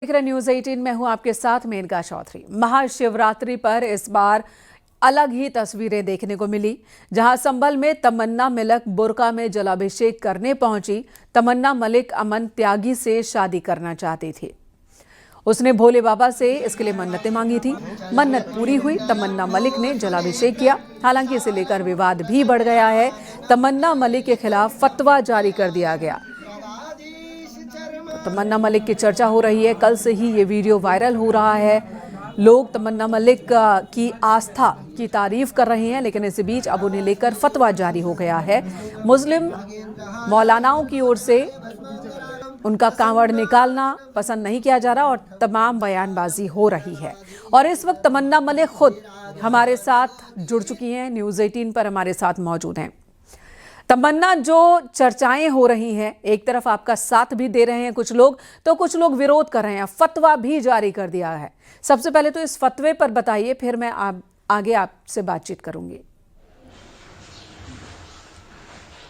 देख रहे न्यूज 18 में हूं आपके साथ मेनका चौधरी। महाशिवरात्रि पर इस बार अलग ही तस्वीरें देखने को मिली, जहां संभल में तमन्ना मलिक बुर्का में जलाभिषेक करने पहुंची। तमन्ना मलिक अमन त्यागी से शादी करना चाहती थी। उसने भोले बाबा से इसके लिए मन्नतें मांगी थी। मन्नत पूरी हुई। तमन्ना मलिक ने जलाभिषेक किया। हालांकि इसे लेकर विवाद भी बढ़ गया है। तमन्ना मलिक के खिलाफ फतवा जारी कर दिया गया। तमन्ना मलिक की चर्चा हो रही है। कल से ही ये वीडियो वायरल हो रहा है। लोग तमन्ना मलिक की आस्था की तारीफ कर रहे हैं, लेकिन इसी बीच अब उन्हें लेकर फतवा जारी हो गया है। मुस्लिम मौलानाओं की ओर से उनका कांवड़ निकालना पसंद नहीं किया जा रहा और तमाम बयानबाजी हो रही है। और इस वक्त तमन्ना मलिक खुद हमारे साथ जुड़ चुकी हैं, न्यूज 18 पर हमारे साथ मौजूद हैं। तमन्ना, जो चर्चाएं हो रही हैं, एक तरफ आपका साथ भी दे रहे हैं कुछ लोग, तो कुछ लोग विरोध कर रहे हैं। फतवा भी जारी कर दिया है। सबसे पहले तो इस फतवे पर बताइए, फिर मैं आगे आपसे बातचीत करूंगी।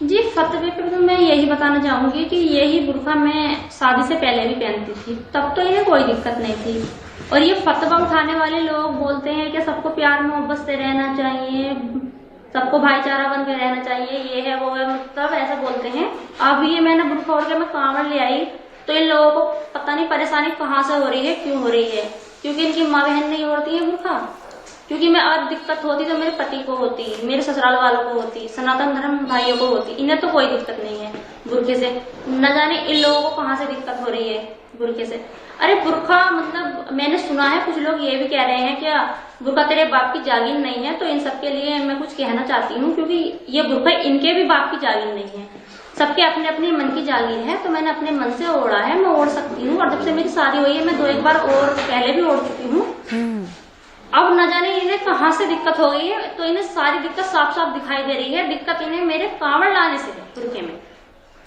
जी, फतवे पे तो मैं यही बताना चाहूंगी कि यही बुर्का मैं शादी से पहले भी पहनती थी, तब तो इन्हें कोई दिक्कत नहीं थी। और ये फतवा उठाने वाले लोग बोलते हैं कि सबको प्यार मोहब्बत से रहना चाहिए, सबको भाईचारा बन के रहना चाहिए, ये है वो है, मतलब ऐसा बोलते हैं। अब ये मैंने बुर्का ओढ़ के मैं कांवड़ ले आई तो इन लोगों को पता नहीं परेशानी कहाँ से हो रही है, क्यों हो रही है। क्योंकि इनकी माँ बहन नहीं ओढ़ती है बुर्का। क्योंकि मैं अब दिक्कत होती तो मेरे पति को होती, मेरे ससुराल वालों को होती, सनातन धर्म भाइयों को होती। इन्हें तो कोई दिक्कत नहीं है बुर्के से। न जाने इन लोगों को कहाँ से दिक्कत हो रही है बुर्के से। अरे बुर्का, मतलब मैंने सुना है कुछ लोग ये भी कह रहे हैं क्या बुर्का तेरे बाप की जागीर नहीं है। तो इन सबके लिए मैं कुछ कहना चाहती हूँ, क्योंकि ये बुर्का इनके भी बाप की जागीर नहीं है, सबके अपने अपने मन की जागीर है। तो मैंने अपने मन से ओढ़ा है, मैं ओढ़ सकती हूँ। और जब से मेरी शादी हुई है मैं 2-1 बार और पहले भी ओढ़ चुकी हूँ। अब न जाने इन्हें कहाँ से दिक्कत हो गई है। तो इन्हें सारी दिक्कत साफ साफ दिखाई दे रही है। दिक्कत इन्हें मेरे कांवड़ लाने से है बुर्के में।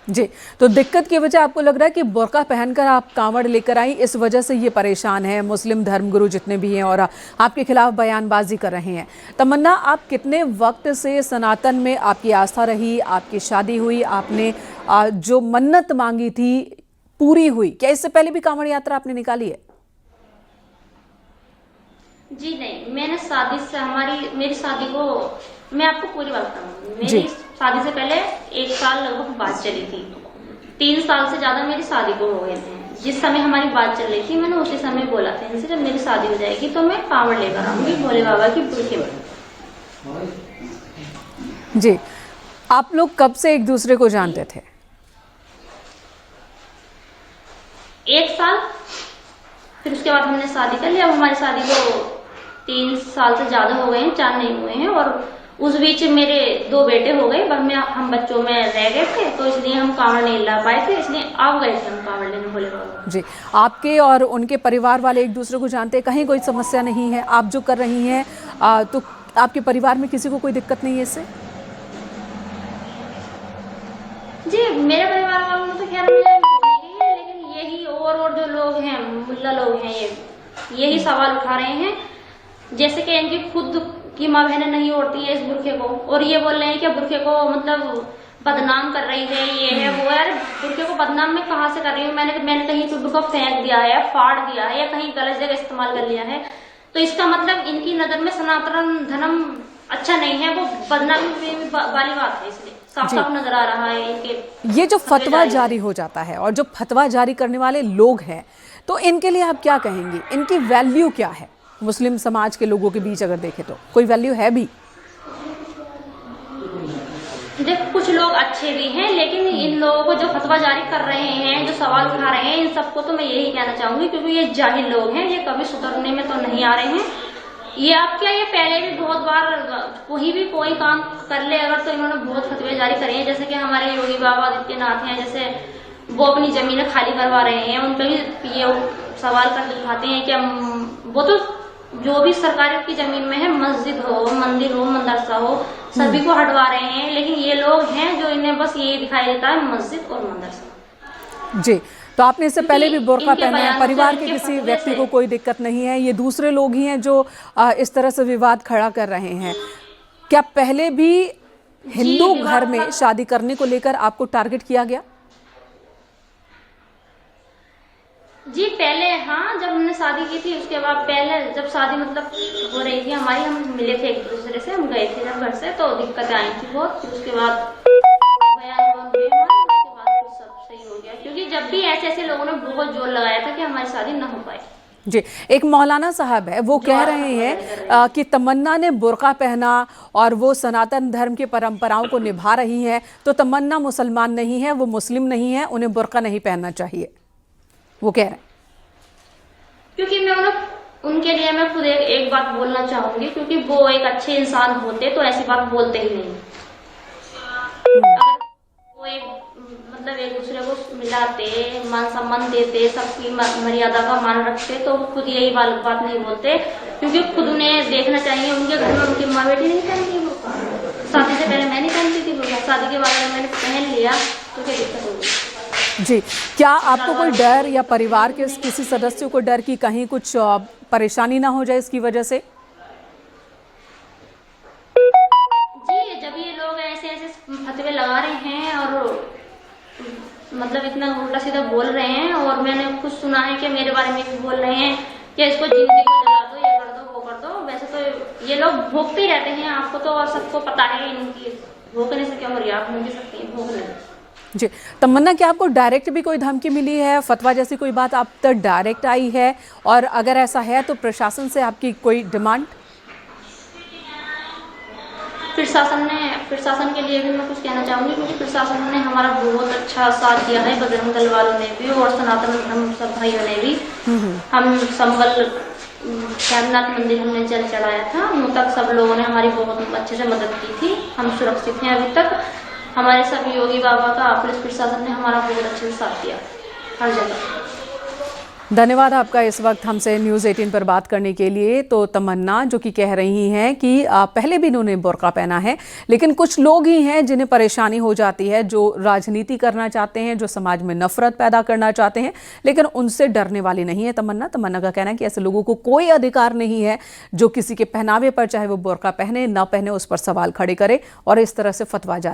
जी, तो दिक्कत की वजह आपको लग रहा है कि बुर्का पहनकर आप कांवड़ लेकर आई, इस वजह से ये परेशान है। मुस्लिम धर्मगुरु जितने भी हैं और आपके खिलाफ बयानबाजी कर रहे हैं। तमन्ना, आप कितने वक्त से सनातन में आपकी आस्था रही, आपकी शादी हुई, आपने जो मन्नत मांगी थी पूरी हुई? क्या इससे पहले भी कांवड़ यात्रा आपने निकाली है? जी नहीं, मैंने शादी से मेरी शादी को मैं आपको पूरी बात बताऊंगी। मेरी शादी से पहले 1 साल लगभग बात चली थी। 3 साल से ज्यादा मेरी शादी को हो गए थे। जिस समय हमारी बात चल रही थी मैंने उसी समय बोला था इनसे, जब मेरी शादी हो जाएगी तो मैं कांवड़ लेकर आऊंगी भोले बाबा की बुर्के में। जी, आप लोग कब से एक दूसरे को जानते थे? 1 साल, फिर उसके बाद हमने शादी कर लिया। अब हमारी शादी को 3 साल से ज्यादा हो गए हैं, 4 नहीं हुए हैं। और उस बीच मेरे 2 बेटे हो गए, हम बच्चों में रह गए थे, तो इसलिए हम कांवड़ नहीं ला पाए थे। इसलिए अब गए थे हम कांवड़ लेने भोले बाबा। जी, आपके और उनके परिवार वाले एक दूसरे को जानते हैं, कहीं कोई समस्या नहीं है? आप जो कर रही हैं तो आपके परिवार में किसी को कोई दिक्कत नहीं है इससे? जी, मेरे परिवार वालों में तो खैर मुझे नहीं है, लेकिन यही और जो लोग हैं, मुल्ला लोग हैं, यही सवाल उठा रहे हैं। जैसे कि इनकी खुद की माँ बहनें नहीं ओढ़ती है इस बुर्के को, और ये बोल रहे हैं कि बुर्के को मतलब बदनाम कर रही है, ये है वो है। बुर्के को बदनाम मैं कहाँ से कर रही हूँ? मैंने कहीं तो बुर्का फेंक दिया है, फाड़ दिया है, या कहीं गलत जगह इस्तेमाल कर लिया है? तो इसका मतलब इनकी नजर में सनातन धर्म अच्छा नहीं है, वो बदनामी वाली बात है। इसलिए साफ साफ नजर आ रहा है इनके। ये जो फतवा जारी हो जाता है और जो फतवा जारी करने वाले लोग हैं, तो इनके लिए आप क्या कहेंगी? इनकी वैल्यू क्या है मुस्लिम समाज के लोगों के बीच? अगर देखें तो कोई वैल्यू है भी? देखो, कुछ लोग अच्छे भी हैं, लेकिन इन लोगों को जो फतवा जारी कर रहे हैं, जो सवाल उठा रहे हैं, इन सबको तो मैं यही कहना चाहूंगी, क्योंकि ये जाहिल लोग हैं, ये कभी सुधरने में तो नहीं आ रहे हैं। ये अब क्या, ये पहले भी बहुत बार कोई काम कर ले अगर, तो इन्होंने बहुत फतवे जारी करे हैं। जैसे कि हमारे योगी बाबा आदित्यनाथ हैं, जैसे वो अपनी जमीनें खाली करवा रहे हैं, उन पर भी ये सवाल कर दिखाते हैं कि वो तो जो भी सरकारी की जमीन में है, मस्जिद हो, मंदिर हो, मदरसा हो, सभी को हटवा रहे हैं। लेकिन ये लोग हैं जो इन्हें बस ये दिखाई देता है मस्जिद और मदरसा। जी, तो आपने इससे पहले भी बुर्का पहना है, परिवार के किसी व्यक्ति को कोई दिक्कत नहीं है, ये दूसरे लोग ही हैं जो इस तरह से विवाद खड़ा कर रहे हैं। क्या पहले भी हिंदू घर में शादी करने को लेकर आपको टारगेट किया गया? जी पहले हाँ, जब हमने शादी की थी उसके बाद पहले जब शादी मतलब हो रही थी हमारी, हम मिले थे एक दूसरे से, हम गए थे जब घर से तो दिक्कतें आई थी बहुत। फिर उसके बाद बयान हुए हमारे, उसके बाद फिर सब सही हो गया, क्योंकि जब भी ऐसे ऐसे लोगों ने बहुत जोर लगाया था कि हमारी शादी न हो पाए। जी, एक मौलाना साहब है, वो कह रहे हैं कि तमन्ना ने बुर्का पहना और वो सनातन धर्म की परंपराओं को निभा रही है, तो तमन्ना मुसलमान नहीं है, वो मुस्लिम नहीं है, उन्हें बुर्का नहीं पहनना चाहिए, वो कह रहे हैं। क्योंकि मैं उनके लिए मैं खुद एक बात बोलना चाहूंगी, क्योंकि वो एक अच्छे इंसान होते तो ऐसी बात बोलते ही नहीं। अगर वो एक मतलब एक दूसरे को मिलाते, मान सम्मान देते, सबकी मर्यादा का मान रखते, तो वो खुद यही बात नहीं बोलते। क्योंकि खुद उन्हें देखना चाहिए, उनके घर में उनकी माँ बेटी नहीं पहनती बुर्का। शादी से पहले मैं नहीं पहनती थी बुर्का, शादी के बाद मैंने पहन लिया तो क्या दिक्कत होगी। जी, क्या आपको कोई डर या परिवार के किसी सदस्य को डर कि कहीं कुछ परेशानी ना हो जाए इसकी वजह से? जी, जब ये लोग ऐसे ऐसे फतवे लगा रहे हैं और मतलब इतना उल्टा सीधा बोल रहे हैं, और मैंने कुछ सुना है कि मेरे बारे में भी बोल रहे हैं कि इसको जिंदगी को जला दो, ये कर दो, वो कर दो। वैसे तो ये लोग भोगते ही रहते हैं, आपको तो सबको पता है इनकी भोगने से क्या हो रही है, आप भोग सकते हैं, भोग लें। जी, तमन्ना, क्या आपको डायरेक्ट भी कोई धमकी मिली है, फतवा जैसी कोई बात आप तक डायरेक्ट आई है, और अगर ऐसा है तो प्रशासन से आपकी कोई डिमांड? प्रशासन के लिए भी मैं कुछ कहना चाहूंगी, क्योंकि प्रशासन ने हमारा बहुत अच्छा साथ दिया है, बजरंग दल वालों ने भी और सनातन धर्म सब भाइयों ने भी। हम संबल श्यामनाथ मंदिर हमने जल चढ़ाया था, वहाँ तक सब लोगों ने हमारी बहुत अच्छे से मदद की थी। हम सुरक्षित हैं अभी तक। हमारे सभी योगी बाबा का पुलिस प्रशासन ने हमारा बहुत अच्छे से साथ दिया हर जगह। धन्यवाद आपका इस वक्त हमसे न्यूज़ 18 पर बात करने के लिए। तो तमन्ना जो कि कह रही हैं कि पहले भी इन्होंने बुर्का पहना है, लेकिन कुछ लोग ही हैं जिन्हें परेशानी हो जाती है, जो राजनीति करना चाहते हैं, जो समाज में नफरत पैदा करना चाहते हैं, लेकिन उनसे डरने वाली नहीं है तमन्ना। तमन्ना का कहना है कि ऐसे लोगों को कोई अधिकार नहीं है जो किसी के पहनावे पर, चाहे वो बुर्का पहने ना पहने, उस पर सवाल खड़े करे और इस तरह से फतवा जारी